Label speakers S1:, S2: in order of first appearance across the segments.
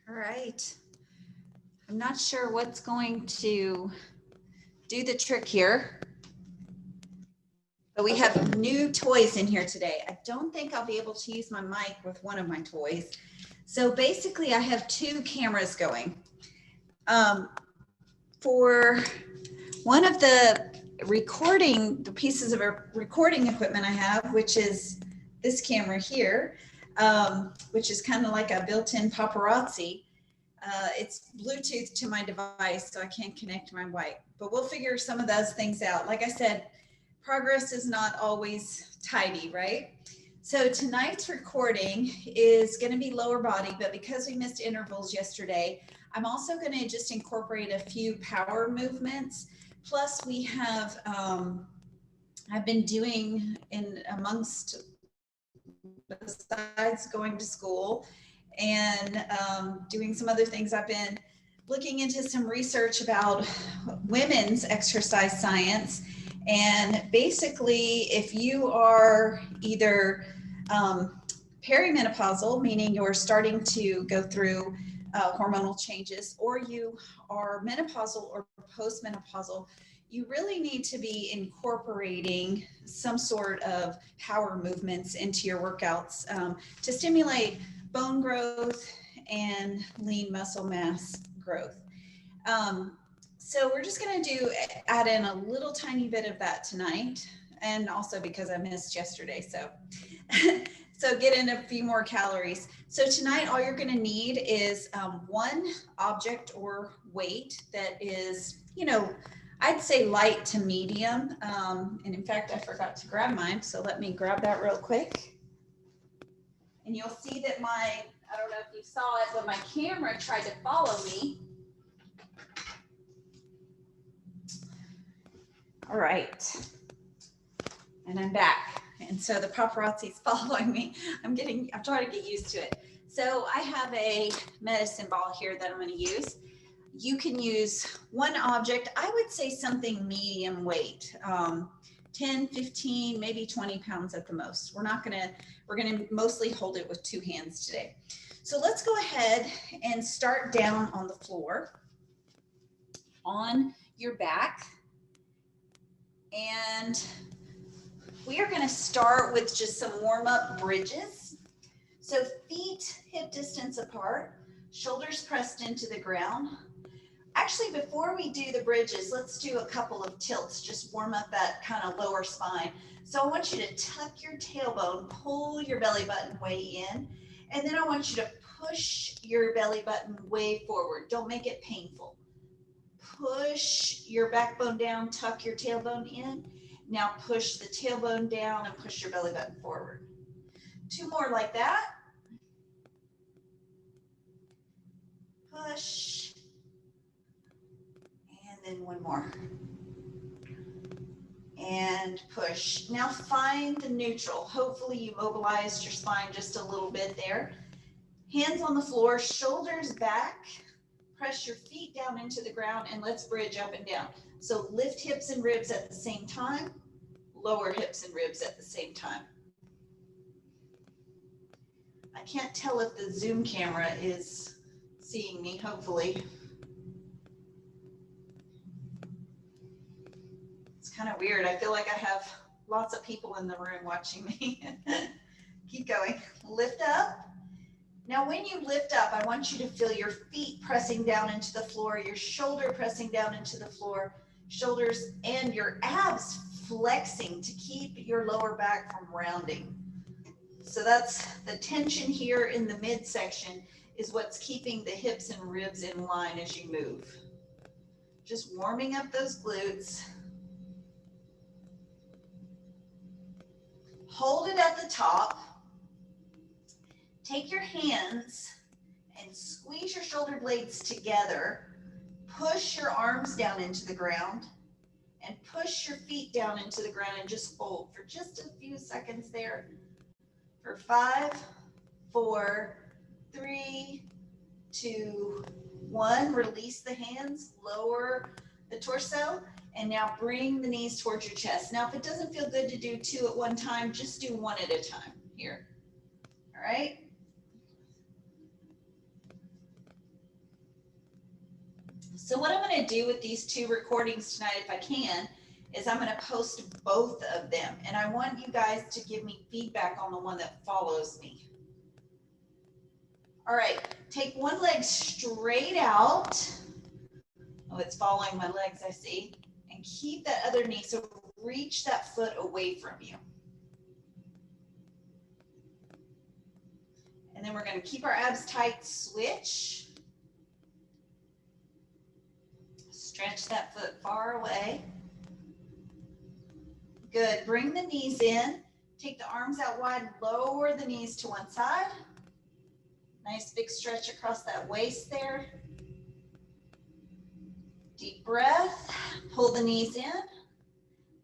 S1: All right. I'm not sure what's going to do the trick here, but we have new toys in here today. I don't think I'll be able to use my mic with one of my toys. So basically I have two cameras going. For one of the pieces of recording equipment I have, which is this camera here, which is kind of like a built-in paparazzi. It's Bluetooth to my device, so I can't connect my mic, but we'll figure some of those things out. Like I said, progress is not always tidy, right? So tonight's recording is going to be lower body, but because we missed intervals yesterday, I'm also going to just incorporate a few power movements. Plus we have, I've been doing besides going to school and doing some other things, I've been looking into some research about women's exercise science. And basically, if you are either perimenopausal, meaning you're starting to go through hormonal changes, or you are menopausal or postmenopausal, you really need to be incorporating some sort of power movements into your workouts to stimulate bone growth and lean muscle mass growth. So we're just going to add in a little tiny bit of that tonight, and also because I missed yesterday, so so get in a few more calories. So tonight all you're going to need is one object or weight that is, I'd say light to medium. And in fact, I forgot to grab mine, so let me grab that real quick. And you'll see that I don't know if you saw it, but my camera tried to follow me. All right. And I'm back. And so the paparazzi's following me. I'm trying to get used to it. So I have a medicine ball here that I'm going to use. You can use one object. I would say something medium weight, 10, 15, maybe 20 pounds at the most. We're going to mostly hold it with two hands today. So let's go ahead and start down on the floor, on your back. And we are going to start with just some warm-up bridges. So feet hip distance apart, shoulders pressed into the ground. Actually, before we do the bridges, let's do a couple of tilts, just warm up that kind of lower spine. So I want you to tuck your tailbone, pull your belly button way in, and then I want you to push your belly button way forward. Don't make it painful. Push your backbone down, tuck your tailbone in. Now push the tailbone down and push your belly button forward. Two more like that. Push. And then one more. And push. Now find the neutral. Hopefully you mobilized your spine just a little bit there. Hands on the floor, shoulders back. Press your feet down into the ground and let's bridge up and down. So lift hips and ribs at the same time, lower hips and ribs at the same time. I can't tell if the Zoom camera is seeing me, hopefully. It's kind of weird. I feel like I have lots of people in the room watching me. Keep going. Lift up. Now, when you lift up, I want you to feel your feet pressing down into the floor, your shoulder pressing down into the floor, shoulders and your abs flexing to keep your lower back from rounding. So that's the tension here in the midsection is what's keeping the hips and ribs in line as you move. Just warming up those glutes. Hold it at the top. Take your hands and squeeze your shoulder blades together. Push your arms down into the ground and push your feet down into the ground and just hold for just a few seconds there. For 5, 4, 3, 2, 1. Release the hands, lower the torso, and now bring the knees towards your chest. Now, if it doesn't feel good to do 2 at one time, just do 1 at a time here. All right? So what I'm going to do with these two recordings tonight, if I can, is I'm going to post both of them. And I want you guys to give me feedback on the one that follows me. All right, take one leg straight out. Oh, it's following my legs, I see. And keep that other knee, so reach that foot away from you. And then we're going to keep our abs tight, switch. Stretch that foot far away. Good, bring the knees in. Take the arms out wide, lower the knees to one side. Nice big stretch across that waist there. Deep breath, pull the knees in.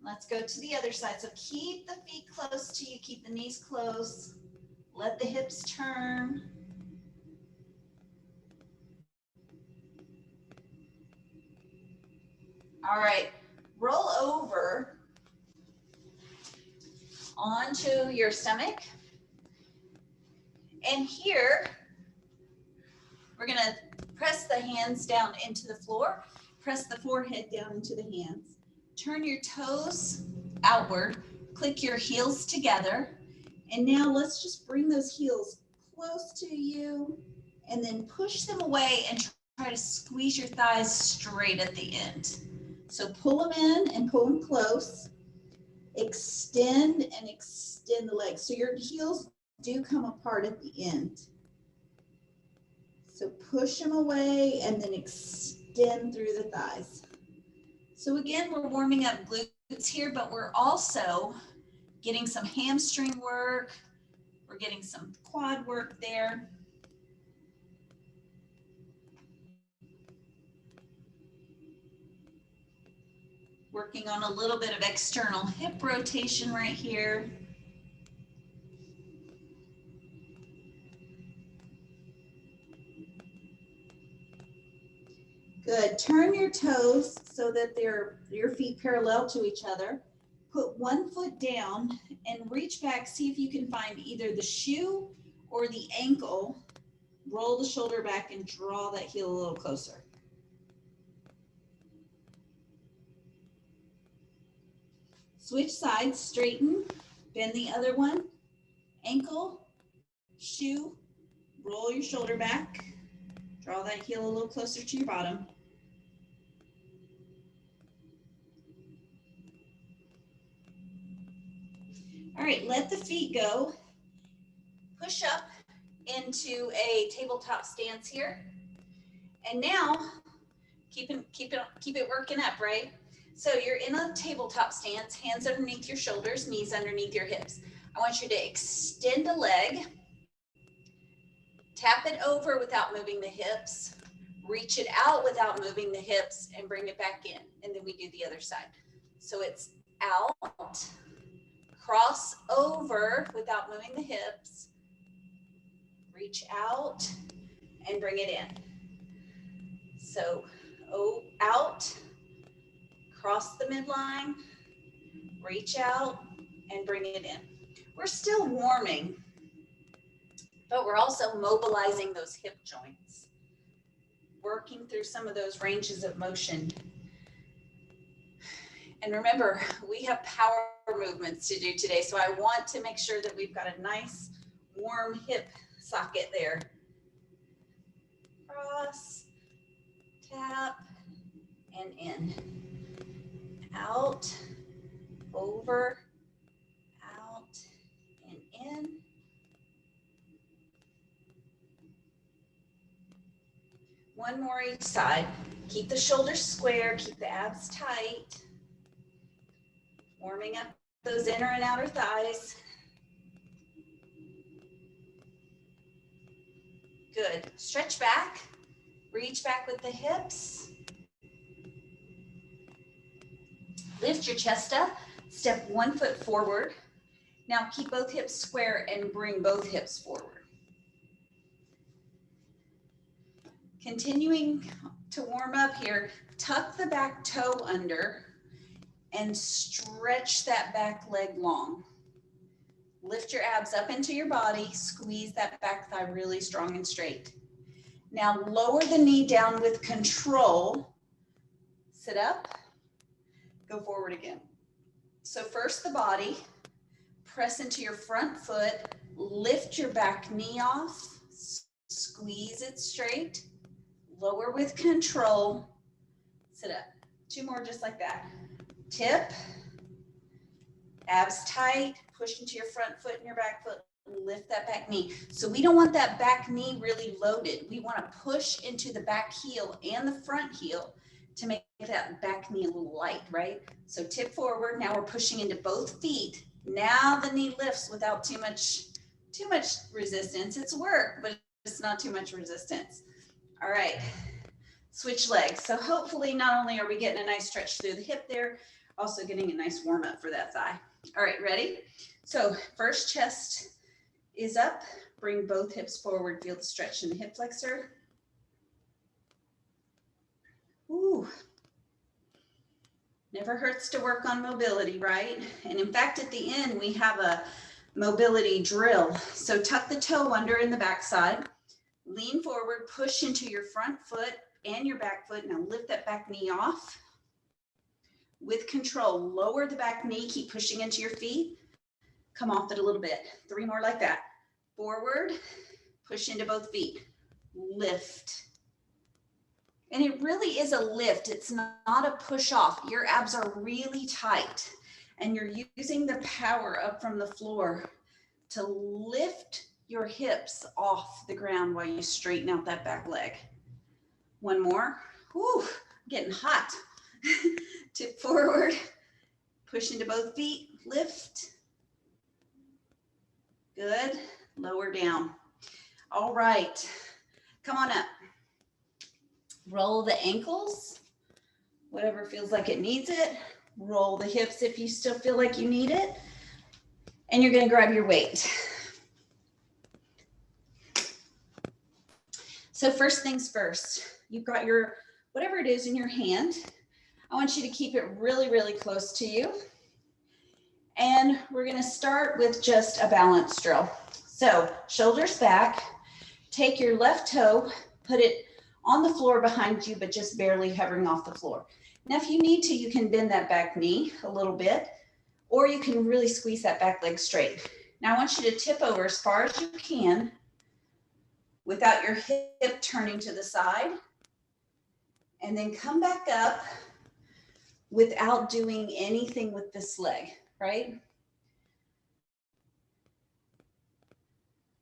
S1: Let's go to the other side. So keep the feet close to you, keep the knees close. Let the hips turn. All right, roll over onto your stomach. And here, we're gonna press the hands down into the floor, press the forehead down into the hands. Turn your toes outward, click your heels together. And now let's just bring those heels close to you and then push them away and try to squeeze your thighs straight at the end. So pull them in and pull them close. Extend and extend the legs. So your heels do come apart at the end. So push them away and then extend through the thighs. So again, we're warming up glutes here, but we're also getting some hamstring work. We're getting some quad work there. Working on a little bit of external hip rotation right here. Good. Turn your toes so that your feet parallel to each other. Put one foot down and reach back. See if you can find either the shoe or the ankle. Roll the shoulder back and draw that heel a little closer. Switch sides, straighten, bend the other one. Ankle, shoe, roll your shoulder back. Draw that heel a little closer to your bottom. All right, let the feet go. Push up into a tabletop stance here. And now, keep it working up, right? So you're in a tabletop stance, hands underneath your shoulders, knees underneath your hips. I want you to extend a leg, tap it over without moving the hips, reach it out without moving the hips, and bring it back in. And then we do the other side. So it's out, cross over without moving the hips, reach out, and bring it in. So out, cross the midline, reach out, and bring it in. We're still warming, but we're also mobilizing those hip joints, working through some of those ranges of motion. And remember, we have power movements to do today, so I want to make sure that we've got a nice warm hip socket there. Cross, tap, and in. Out, over, out, and in. One more each side. Keep the shoulders square, keep the abs tight. Warming up those inner and outer thighs. Good. Stretch back, reach back with the hips. Lift your chest up, step one foot forward. Now keep both hips square and bring both hips forward. Continuing to warm up here, tuck the back toe under and stretch that back leg long. Lift your abs up into your body, squeeze that back thigh really strong and straight. Now lower the knee down with control sit up, go forward again. So first the body, press into your front foot, lift your back knee off, squeeze it straight, lower with control, sit up. 2 more just like that. Tip, abs tight, push into your front foot and your back foot, lift that back knee. So we don't want that back knee really loaded. We want to push into the back heel and the front heel to make that back knee a little light, right? So tip forward. Now we're pushing into both feet. Now the knee lifts without too much resistance. It's work, but it's not too much resistance. All right, switch legs. So hopefully not only are we getting a nice stretch through the hip there, also getting a nice warm up for that thigh. All right, ready? So first chest is up, bring both hips forward, feel the stretch in the hip flexor. Ooh. Never hurts to work on mobility, right? And in fact, at the end, we have a mobility drill. So tuck the toe under in the backside, lean forward, push into your front foot and your back foot. Now lift that back knee off. With control, lower the back knee, keep pushing into your feet. Come off it a little bit. 3 more like that. Forward, push into both feet, lift. And it really is a lift. It's not a push off. Your abs are really tight and you're using the power up from the floor to lift your hips off the ground while you straighten out that back leg. 1 more. Whew, getting hot. Tip forward, push into both feet, lift. Good, lower down. All right, come on up. Roll the ankles, whatever feels like it needs it. Roll the hips if you still feel like you need it. And you're gonna grab your weight. So first things first, you've got your, whatever it is in your hand. I want you to keep it really, really close to you. And we're gonna start with just a balance drill. So shoulders back, take your left toe, put it on the floor behind you, but just barely hovering off the floor. Now, if you need to, you can bend that back knee a little bit, or you can really squeeze that back leg straight. Now I want you to tip over as far as you can without your hip turning to the side, and then come back up without doing anything with this leg, right?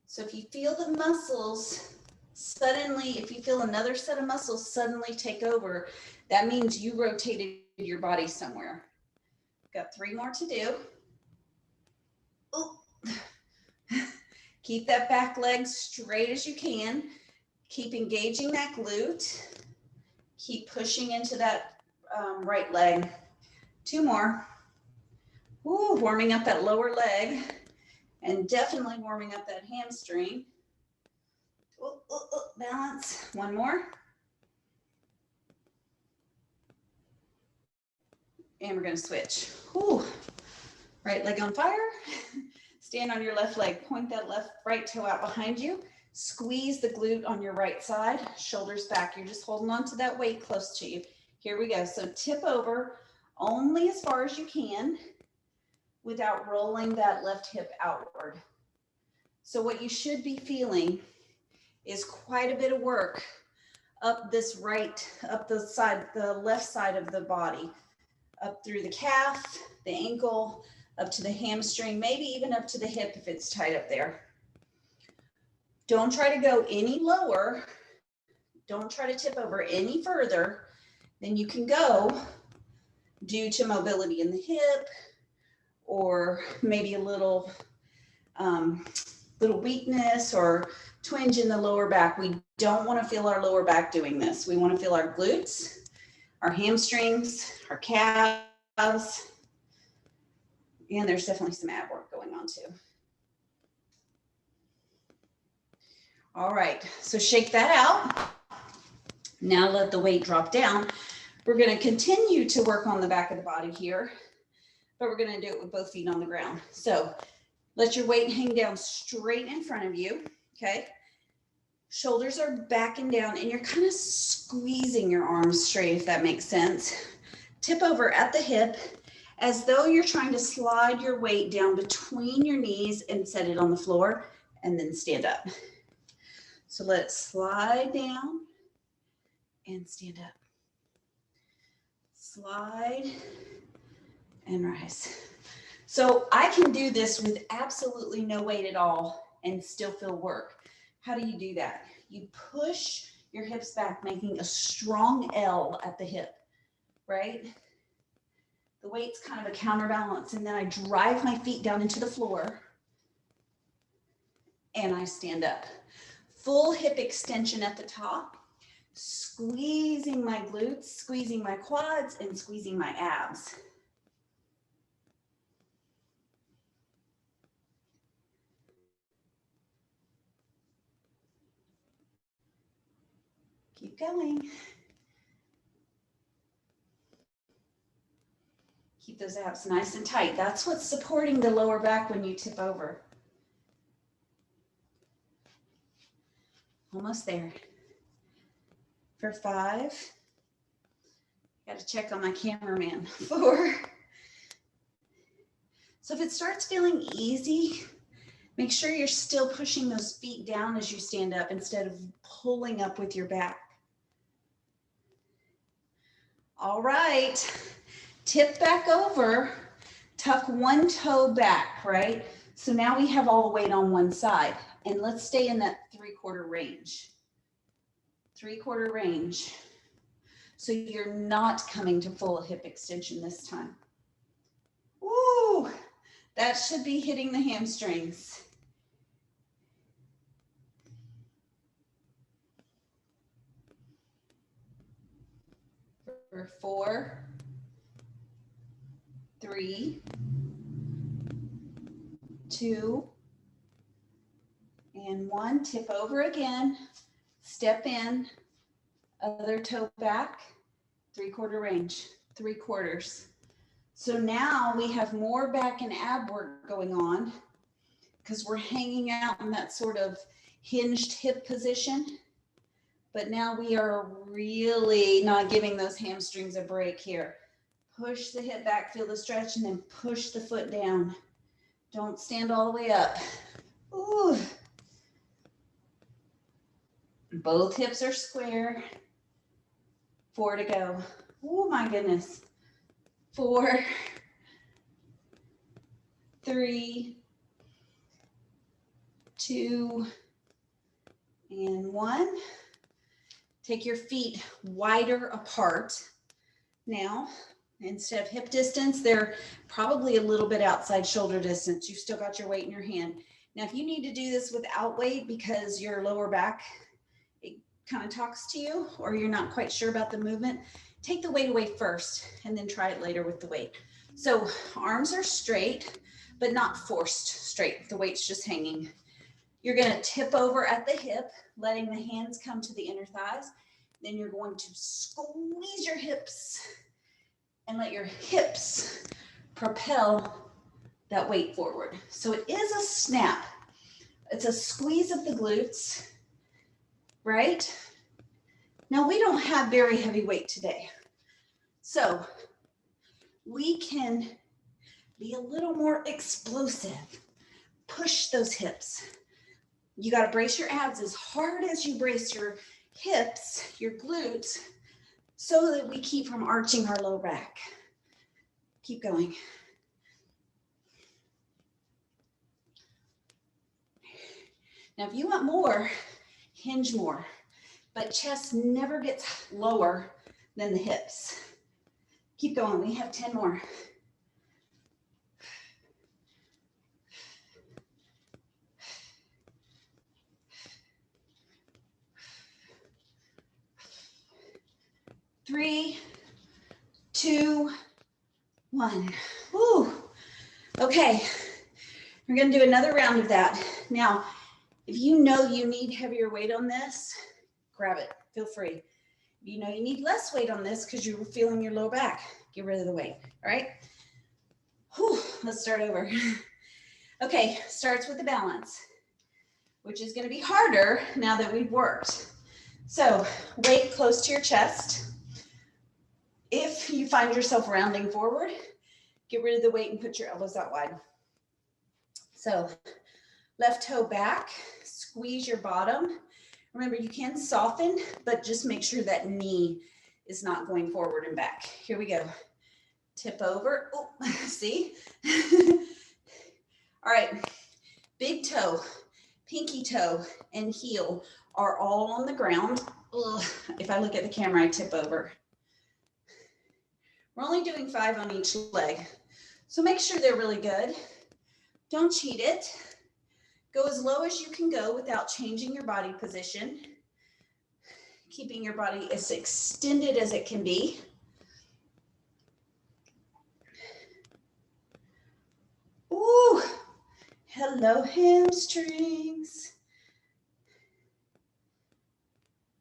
S1: So if you feel the muscles suddenly, if you feel another set of muscles suddenly take over, that means you rotated your body somewhere. Got 3 more to do. Ooh. Keep that back leg straight as you can. Keep engaging that glute. Keep pushing into that right leg. 2 more. Ooh, warming up that lower leg and definitely warming up that hamstring. Ooh, ooh, ooh, balance. 1 more. And we're gonna switch. Ooh. Right leg on fire. Stand on your left leg. Point that right toe out behind you. Squeeze the glute on your right side. Shoulders back. You're just holding on to that weight close to you. Here we go. So tip over only as far as you can without rolling that left hip outward. So what you should be feeling is quite a bit of work up this right, up the side, the left side of the body, up through the calf, the ankle, up to the hamstring, maybe even up to the hip if it's tight up there. Don't try to go any lower. Don't try to tip over any further than you can go due to mobility in the hip or maybe a little weakness or twinge in the lower back. We don't want to feel our lower back doing this. We want to feel our glutes, our hamstrings, our calves, and there's definitely some ab work going on too. All right, so shake that out. Now let the weight drop down. We're going to continue to work on the back of the body here, but we're going to do it with both feet on the ground. So let your weight hang down straight in front of you, okay? Shoulders are backing down and you're kind of squeezing your arms straight, if that makes sense. Tip over at the hip as though you're trying to slide your weight down between your knees and set it on the floor, and then stand up. So let it slide down and stand up. Slide and rise. So I can do this with absolutely no weight at all and still feel work. How do you do that? You push your hips back, making a strong L at the hip, right? The weight's kind of a counterbalance, and then I drive my feet down into the floor and I stand up. Full hip extension at the top, squeezing my glutes, squeezing my quads, and squeezing my abs. Keep going. Keep those abs nice and tight. That's what's supporting the lower back when you tip over. Almost there. For 5. Got to check on my cameraman. 4. So if it starts feeling easy, make sure you're still pushing those feet down as you stand up instead of pulling up with your back. All right, tip back over, tuck one toe back, right? So now we have all the weight on one side, and let's stay in that 3/4 range. 3/4 range. So you're not coming to full hip extension this time. Woo, that should be hitting the hamstrings. For 4, 3, 2, and 1. Tip over again, step in, other toe back, 3/4 range, 3/4. So now we have more back and ab work going on because we're hanging out in that sort of hinged hip position. But now we are really not giving those hamstrings a break here. Push the hip back, feel the stretch, and then push the foot down. Don't stand all the way up. Ooh. Both hips are square. 4 to go. Oh my goodness. 4, 3, 2, and 1. Take your feet wider apart. Now, instead of hip distance, they're probably a little bit outside shoulder distance. You've still got your weight in your hand. Now, if you need to do this without weight because your lower back, it kind of talks to you, or you're not quite sure about the movement, take the weight away first and then try it later with the weight. So arms are straight, but not forced straight. The weight's just hanging. You're going to tip over at the hip, letting the hands come to the inner thighs. Then you're going to squeeze your hips and let your hips propel that weight forward. So it is a snap. It's a squeeze of the glutes, right? Now we don't have very heavy weight today. So we can be a little more explosive. Push those hips. You got to brace your abs as hard as you brace your hips, your glutes, so that we keep from arching our low back. Keep going. Now, if you want more, hinge more, but chest never gets lower than the hips. Keep going. We have 10 more. Three, 2, 1. Woo. Okay, we're going to do another round of that. Now, if you know you need heavier weight on this, grab it. Feel free. If you know you need less weight on this because you're feeling your low back, get rid of the weight. All right. Whew, let's start over. Okay, starts with the balance. which is going to be harder now that we've worked. So weight close to your chest. If you find yourself rounding forward, get rid of the weight and put your elbows out wide. So left toe back, squeeze your bottom. Remember, you can soften, but just make sure that knee is not going forward and back. Here we go. Tip over. Oh, see? All right. Big toe, pinky toe, and heel are all on the ground. Ugh. If I look at the camera, I tip over. We're only doing 5 on each leg. So make sure they're really good. Don't cheat it. Go as low as you can go without changing your body position. Keeping your body as extended as it can be. Ooh, hello hamstrings.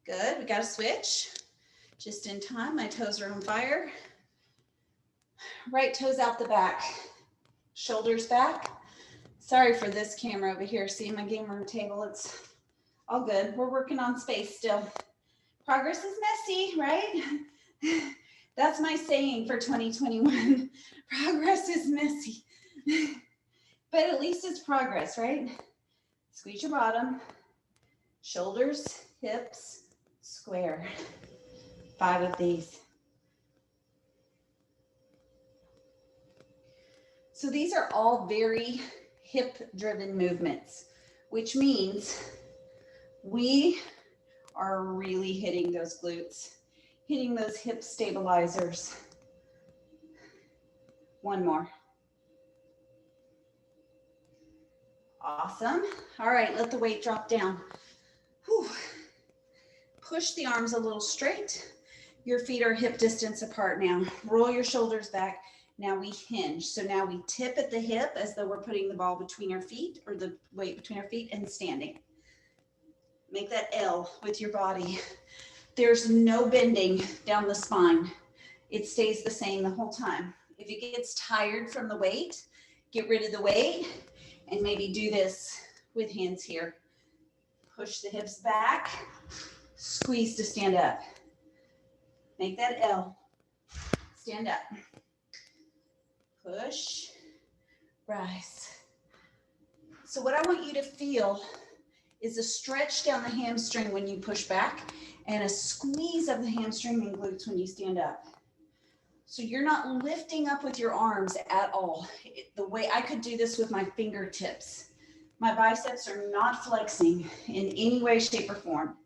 S1: Good, we got to switch. Just in time, my toes are on fire. Right toes out the back, shoulders back. Sorry for this camera over here. See my game room table, it's all good. We're working on space still. Progress is messy, right? That's my saying for 2021. Progress is messy. But at least it's progress, right? Squeeze your bottom, shoulders, hips, square. 5 of these. So these are all very hip-driven movements, which means we are really hitting those glutes, hitting those hip stabilizers. 1 more. Awesome. All right, let the weight drop down. Whew. Push the arms a little straight. Your feet are hip distance apart now. Roll your shoulders back. Now we hinge. So now we tip at the hip as though we're putting the ball between our feet, or the weight between our feet, and standing. Make that L with your body. There's no bending down the spine. It stays the same the whole time. If it gets tired from the weight, get rid of the weight and maybe do this with hands here. Push the hips back, squeeze to stand up. Make that L. Stand up. Push, rise. So what I want you to feel is a stretch down the hamstring when you push back and a squeeze of the hamstring and glutes when you stand up. So you're not lifting up with your arms at all. The way I could do this with my fingertips. My biceps are not flexing in any way, shape, or form.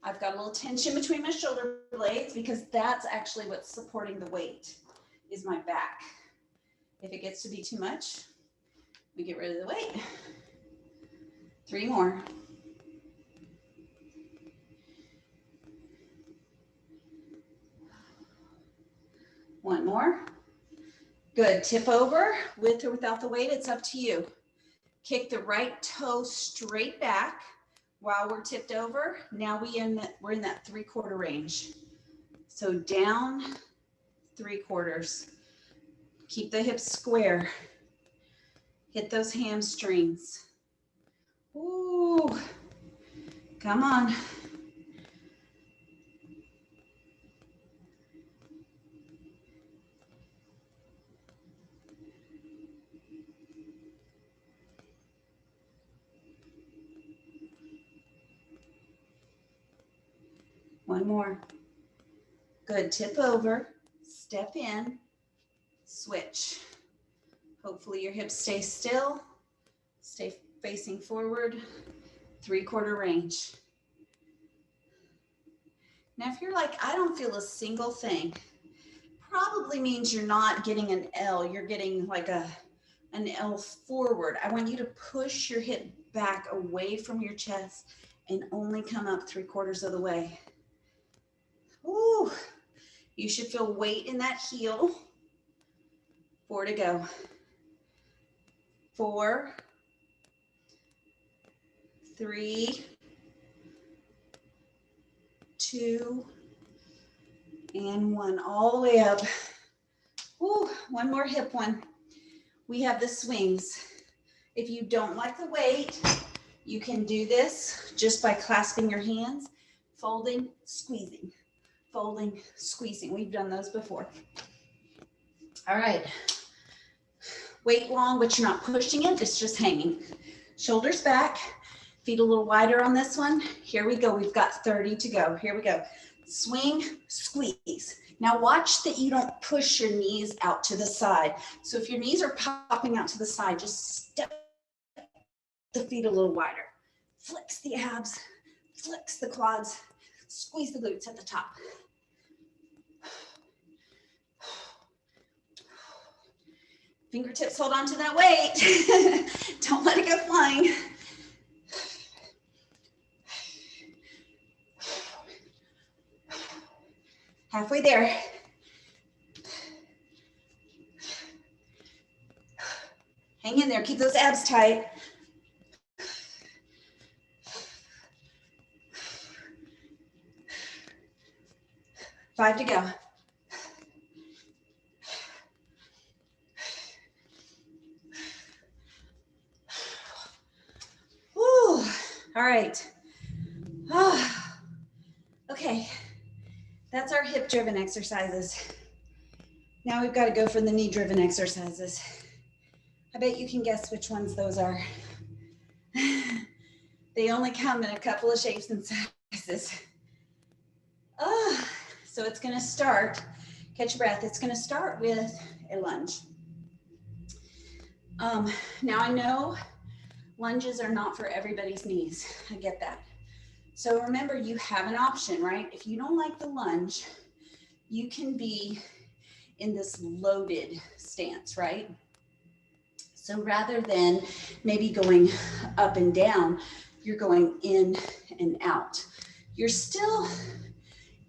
S1: I've got a little tension between my shoulder blades because that's actually what's supporting the weight, is my back. If it gets to be too much, we get rid of the weight. 3 more. One more. Good. Tip over with or without the weight. It's up to you. Kick the right toe straight back while we're tipped over. Now we're in that 3/4 range. So down 3/4. Keep the hips square. Hit those hamstrings. Ooh. Come on. One more. Good. Tip over, step in, switch. Hopefully your hips stay still, stay facing forward, 3/4 range. Now, if you're like, I don't feel a single thing, probably means you're not getting an L, you're getting like an L forward. I want you to push your hip back away from your chest and only come up 3/4 of the way. Ooh, you should feel weight in that heel. 4 to go. 4, 3, 2, and 1. All the way up. Ooh, one more hip one. We have the swings. If you don't like the weight, you can do this just by clasping your hands, folding, squeezing, folding, squeezing. We've done those before. All right. Weight long, but you're not pushing it, it's just hanging. Shoulders back, feet a little wider on this one. Here we go, we've got 30 to go. Here we go. Swing, squeeze. Now watch that you don't push your knees out to the side. So if your knees are popping out to the side, just step the feet a little wider. Flex the abs, flex the quads, squeeze the glutes at the top. Fingertips hold on to that weight. Don't let it go flying. Halfway there. Hang in there, keep those abs tight. Five to go. Whew. All right. Oh. Okay, that's our hip-driven exercises. Now we've got to go for the knee-driven exercises. I bet you can guess which ones those are. They only come in a couple of shapes and sizes. Oh, so it's going to start, catch your breath, it's going to start with a lunge. Now I know lunges are not for everybody's knees. I get that. So remember, you have an option, right? If you don't like the lunge, you can be in this loaded stance, right? So rather than maybe going up and down, you're going in and out. You're still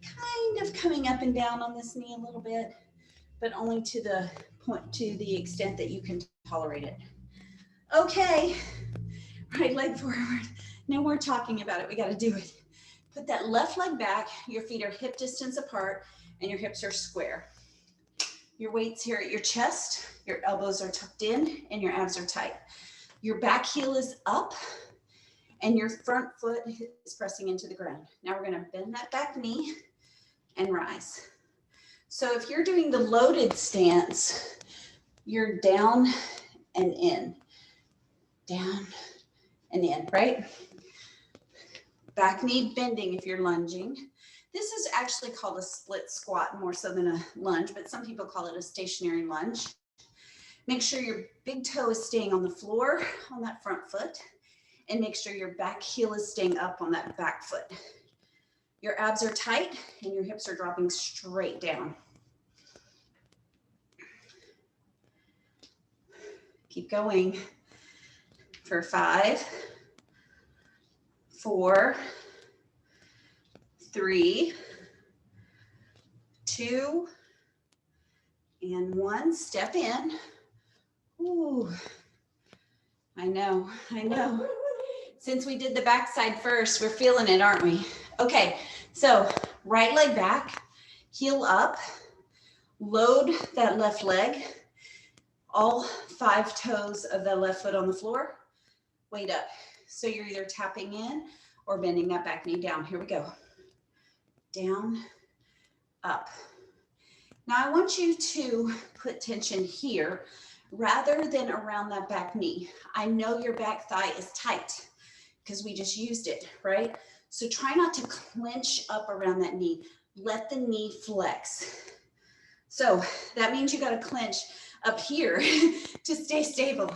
S1: kind of coming up and down on this knee a little bit, but only to the extent that you can tolerate it. Okay, right leg forward. No more talking about it, we gotta do it. Put that left leg back, your feet are hip distance apart, and your hips are square. Your weight's here at your chest, your elbows are tucked in, and your abs are tight. Your back heel is up, and your front foot is pressing into the ground. Now we're gonna bend that back knee and rise. So if you're doing the loaded stance, you're down and in, down and in, right? Back knee bending if you're lunging. This is actually called a split squat more so than a lunge, but some people call it a stationary lunge. Make sure your big toe is staying on the floor on that front foot, and make sure your back heel is staying up on that back foot. Your abs are tight and your hips are dropping straight down. Keep going for 5, 4, 3, 2, and 1. Step in. Ooh, I know. Since we did the backside first, we're feeling it, aren't we? Okay, so right leg back, heel up, load that left leg, all 5 toes of the left foot on the floor, weight up. So you're either tapping in or bending that back knee down. Here we go. Down, up. Now I want you to put tension here rather than around that back knee. I know your back thigh is tight because we just used it, right? So try not to clench up around that knee. Let the knee flex. So that means you got to clench up here to stay stable.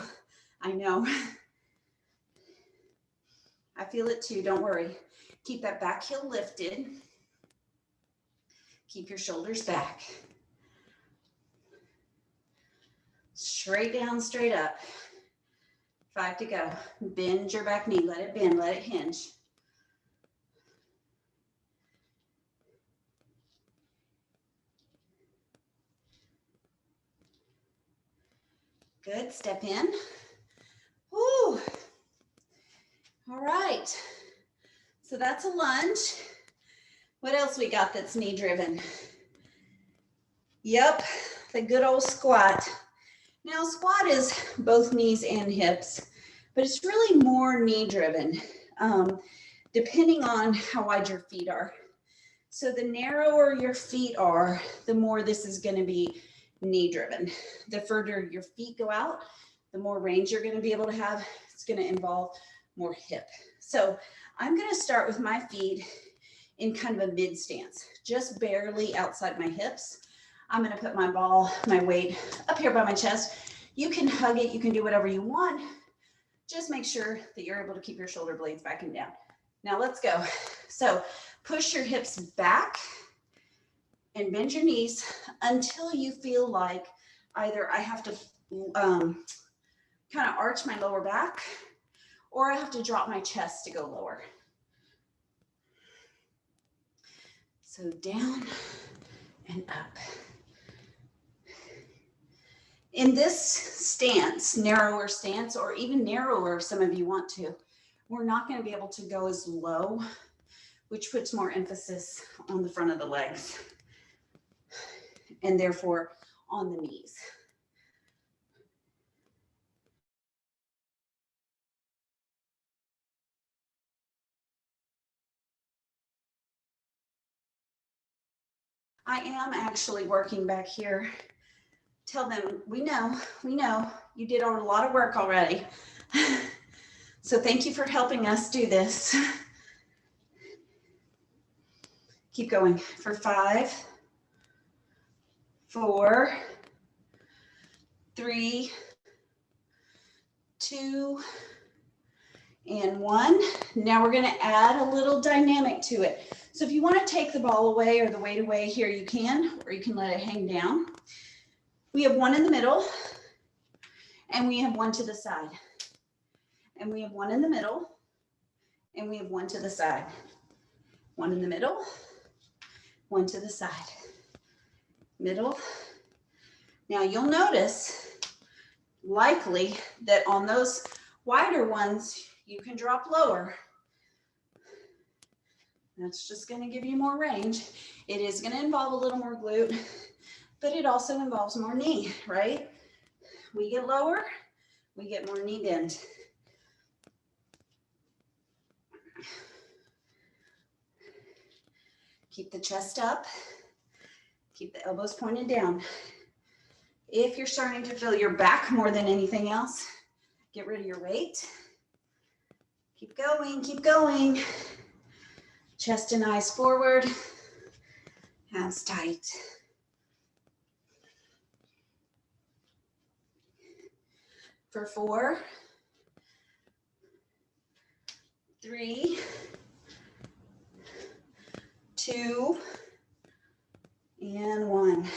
S1: I know. I feel it too, don't worry. Keep that back heel lifted. Keep your shoulders back. Straight down, straight up. 5 to go. Bend your back knee, let it bend, let it hinge. Good, step in. Woo. All right, so that's a lunge. What else we got that's knee driven? Yep, the good old squat. Now squat is both knees and hips. but it's really more knee driven, depending on how wide your feet are. So the narrower your feet are, the more this is going to be knee driven. The further your feet go out, the more range you're going to be able to have. It's going to involve more hip. So I'm going to start with my feet in kind of a mid stance, just barely outside my hips. I'm going to put my ball, my weight up here by my chest. You can hug it. You can do whatever you want. Just make sure that you're able to keep your shoulder blades back and down. Now let's go. So push your hips back and bend your knees until you feel like either I have to kind of arch my lower back or I have to drop my chest to go lower. So down and up. In this stance, narrower stance, or even narrower if some of you want to, we're not going to be able to go as low, which puts more emphasis on the front of the legs and therefore on the knees. I am actually working back here. Tell them, we know, you did a lot of work already. So thank you for helping us do this. Keep going for 5, 4, 3, 2, and 1. Now we're going to add a little dynamic to it. So if you want to take the ball away or the weight away here, you can, or you can let it hang down. We have one in the middle, and we have one to the side. And we have one in the middle, and we have one to the side. One in the middle, one to the side. Middle. Now you'll notice, likely, that on those wider ones, you can drop lower. That's just going to give you more range. It is going to involve a little more glute, but it also involves more knee, right? We get lower, we get more knee bend. Keep the chest up. Keep the elbows pointed down. If you're starting to feel your back more than anything else, get rid of your weight. Keep going, keep going. Chest and eyes forward. Hands tight. For 4, 3, 2, and 1.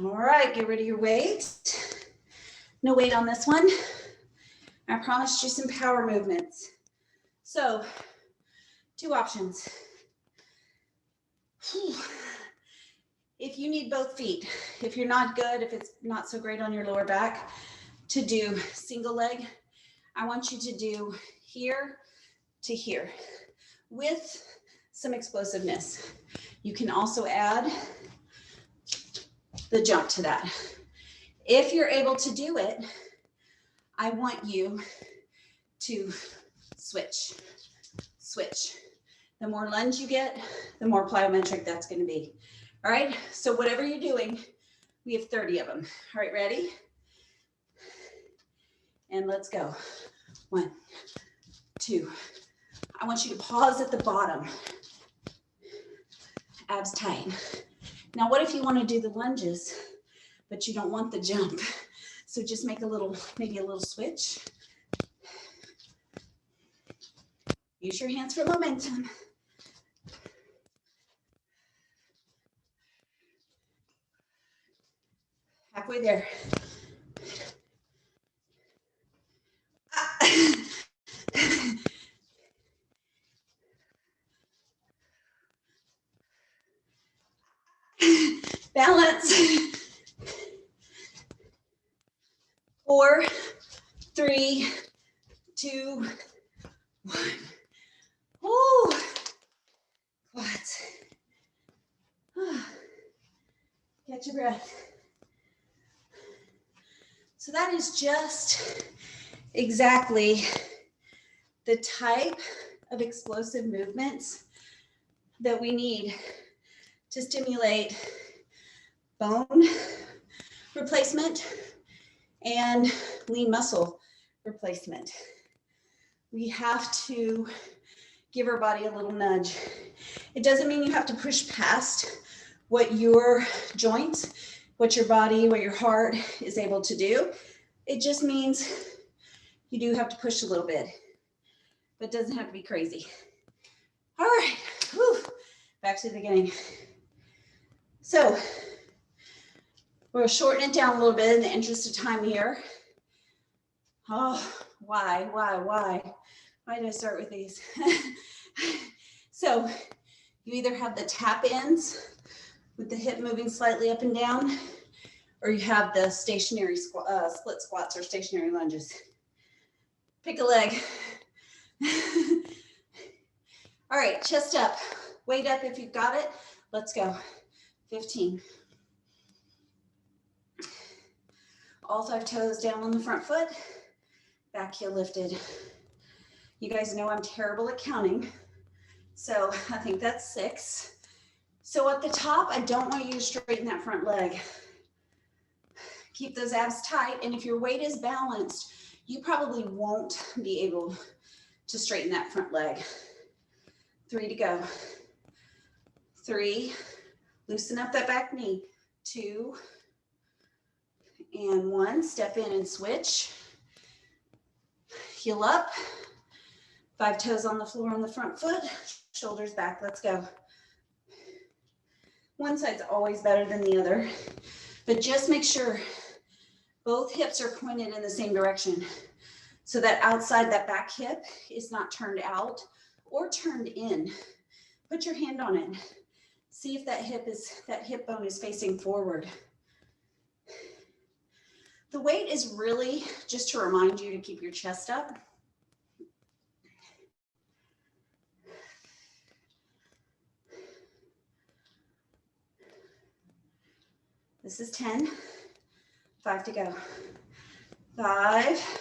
S1: All right, get rid of your weight. No weight on this one. I promised you some power movements. So, 2 options. If you need both feet, if you're not good, if it's not so great on your lower back, to do single leg, I want you to do here to here with some explosiveness. You can also add the jump to that. If you're able to do it, I want you to switch. The more lunge you get, the more plyometric that's going to be. All right, so whatever you're doing, we have 30 of them. All right, ready? And let's go. 1, 2. I want you to pause at the bottom. Abs tight. Now, what if you want to do the lunges, but you don't want the jump? So just make a little, maybe a little switch. Use your hands for momentum. Halfway there. Balance. 4, 3, 2, 1. Woo. Quads. Catch your breath. So that is just exactly the type of explosive movements that we need to stimulate bone replacement and lean muscle replacement. We have to give our body a little nudge. It doesn't mean you have to push past what your joints, what your body, what your heart is able to do. It just means you do have to push a little bit, but it doesn't have to be crazy. All right, whew. Back to the beginning. So we'll shorten it down a little bit in the interest of time here. Oh, why? Why did I start with these? So you either have the tap ins with the hip moving slightly up and down, or you have the stationary split squats or stationary lunges. Pick a leg. All right, chest up, weight up if you've got it. Let's go. 15. All 5 toes down on the front foot, back heel lifted. You guys know I'm terrible at counting, so I think that's 6. So at the top, I don't want you to straighten that front leg. Keep those abs tight, and if your weight is balanced, you probably won't be able to straighten that front leg. 3 to go. 3, loosen up that back knee. 2, and 1, step in and switch. Heel up. 5 toes on the floor on the front foot, shoulders back, let's go. One side's always better than the other, but just make sure both hips are pointed in the same direction. So that outside, that back hip is not turned out or turned in. Put your hand on it. See if that hip bone is facing forward. The weight is really just to remind you to keep your chest up. This is 10, 5 to go. 5,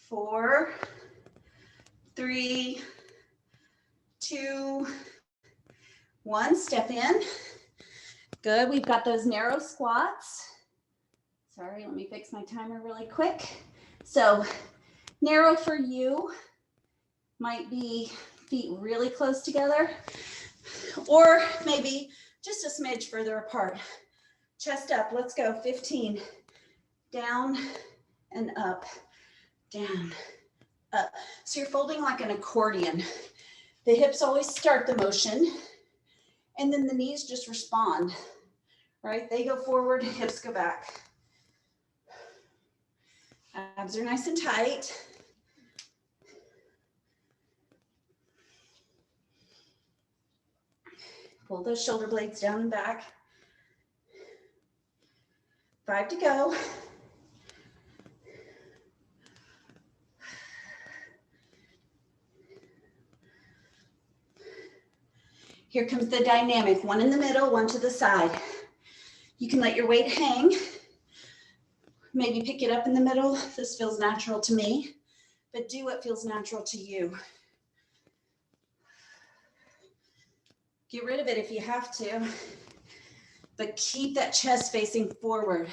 S1: 4, 3, 2, 1, step in. Good, we've got those narrow squats. Sorry, let me fix my timer really quick. So narrow for you might be feet really close together, or maybe just a smidge further apart. Chest up, let's go, 15. Down and up, down, up. So you're folding like an accordion. The hips always start the motion, and then the knees just respond, right? They go forward, hips go back. Abs are nice and tight. Pull those shoulder blades down and back. 5 to go. Here comes the dynamic, one in the middle, one to the side. You can let your weight hang. Maybe pick it up in the middle. This feels natural to me, but do what feels natural to you. Get rid of it if you have to, but keep that chest facing forward.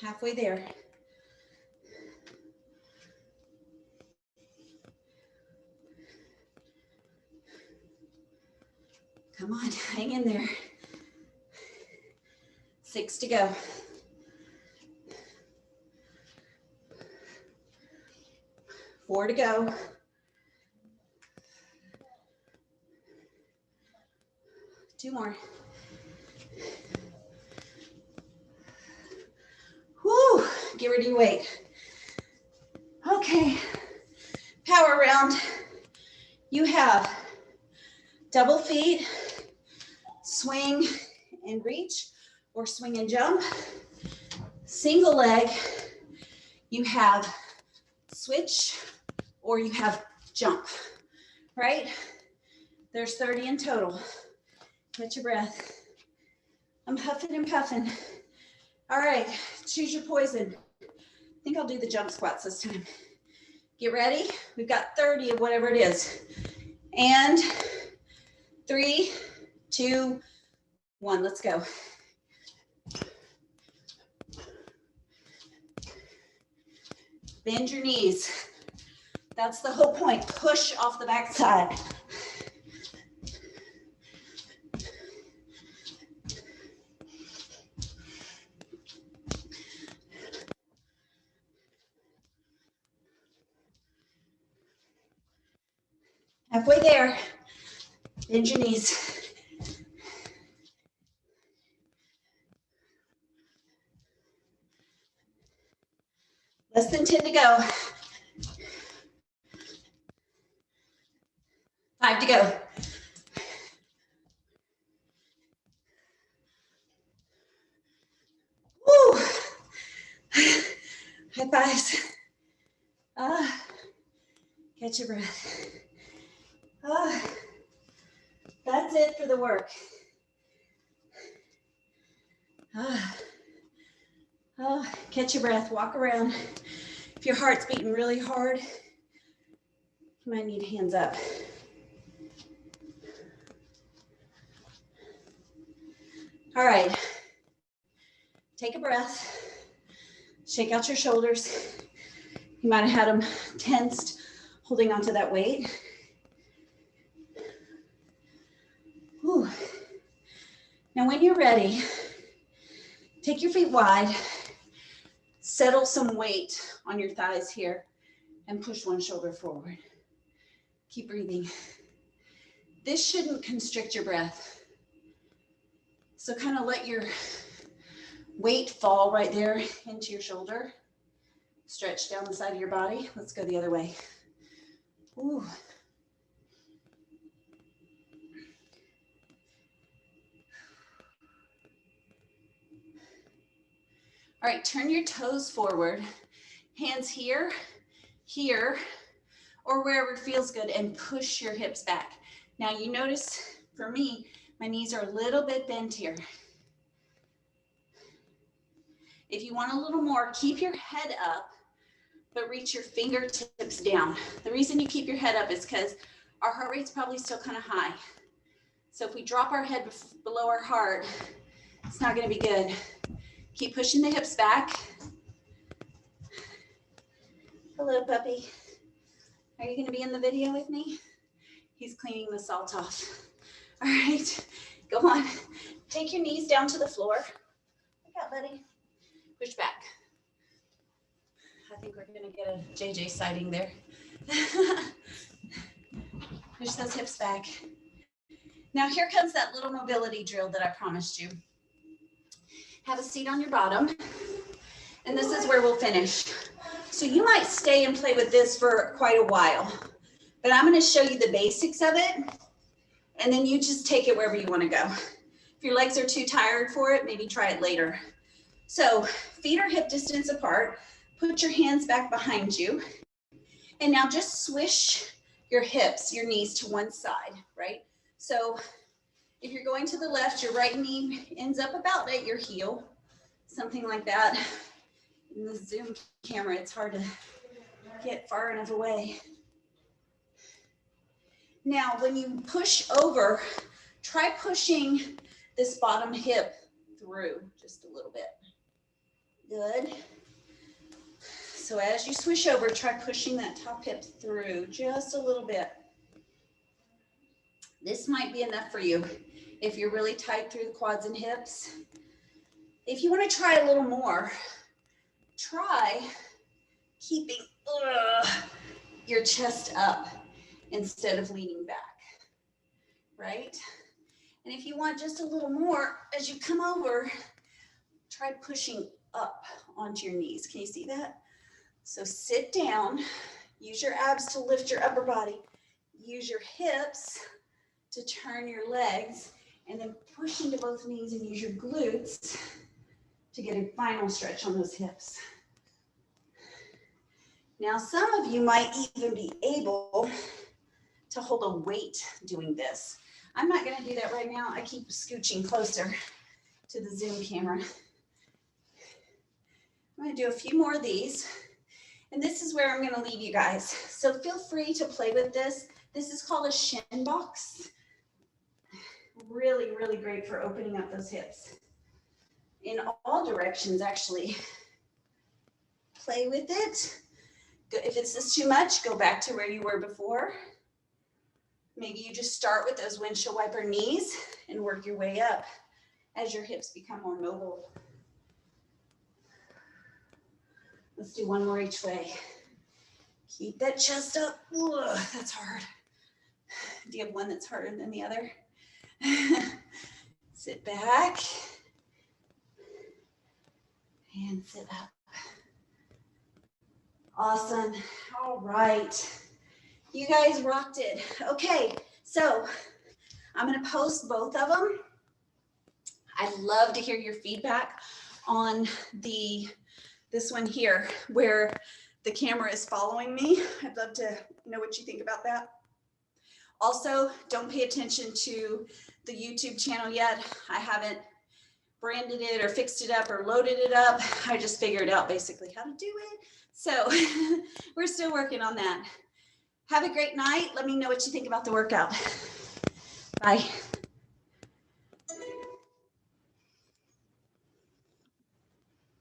S1: Halfway there. Come on, hang in there. 6 to go. 4 to go. 2 more. Whew, get rid of your weight. Okay, power round. You have double feet, swing and reach, or swing and jump. Single leg, you have switch, or you have jump. right? There's 30 in total. Catch your breath. I'm huffing and puffing. All right, choose your poison. I think I'll do the jump squats this time. Get ready. We've got 30 of whatever it is. And 3, 2, 1, let's go. Bend your knees. That's the whole point. Push off the backside. Halfway there. Bend your knees. Less than 10 to go. 5 to go. Woo! High fives. Catch your breath. That's it for the work. Catch your breath. Walk around. If your heart's beating really hard, you might need hands up. All right. Take a breath. Shake out your shoulders. You might have had them tensed, holding onto that weight. Whew. Now, when you're ready, take your feet wide, settle some weight on your thighs here, and push one shoulder forward. Keep breathing. This shouldn't constrict your breath. So kind of let your weight fall right there into your shoulder. Stretch down the side of your body. Let's go the other way. Ooh. All right, turn your toes forward. Hands here, here, or wherever feels good, and push your hips back. Now you notice, for me, my knees are a little bit bent here. If you want a little more, keep your head up, but reach your fingertips down. The reason you keep your head up is because our heart rate's probably still kind of high. So if we drop our head below our heart, it's not going to be good. Keep pushing the hips back. Hello, puppy. Are you going to be in the video with me? He's cleaning the salt off. All right, go on. Take your knees down to the floor. Look out, buddy. Push back. I think we're going to get a JJ sighting there. Push those hips back. Now here comes that little mobility drill that I promised you. Have a seat on your bottom, and this is where we'll finish. So you might stay and play with this for quite a while, but I'm going to show you the basics of it, and then you just take it wherever you want to go. If your legs are too tired for it, maybe try it later. So feet are hip distance apart. Put your hands back behind you, and now just swish your hips, your knees to one side, right? So if you're going to the left, your right knee ends up about at your heel, something like that. In the Zoom camera, it's hard to get far enough away. Now, when you push over, try pushing this bottom hip through just a little bit. Good. So as you swish over, try pushing that top hip through just a little bit. This might be enough for you if you're really tight through the quads and hips. If you want to try a little more, try keeping your chest up instead of leaning back, right? And if you want just a little more, as you come over, try pushing up onto your knees. Can you see that? So sit down, use your abs to lift your upper body, use your hips to turn your legs, and then push into both knees and use your glutes to get a final stretch on those hips. Now, some of you might even be able to hold a weight doing this. I'm not gonna do that right now. I keep scooching closer to the Zoom camera. I'm gonna do a few more of these. And this is where I'm gonna leave you guys. So feel free to play with this. This is called a shin box. Really, really great for opening up those hips. In all directions, actually. Play with it. If this is too much, go back to where you were before. Maybe you just start with those windshield wiper knees and work your way up as your hips become more mobile. Let's do one more each way. Keep that chest up. Ugh, that's hard. Do you have one that's harder than the other? Sit back and sit up. Awesome. All right. You guys rocked it. Okay, so I'm going to post both of them. I'd love to hear your feedback on this one here where the camera is following me. I'd love to know what you think about that. Also, don't pay attention to the YouTube channel yet. I haven't branded it or fixed it up or loaded it up. I just figured out basically how to do it. So we're still working on that. Have a great night. Let me know what you think about the workout. Bye.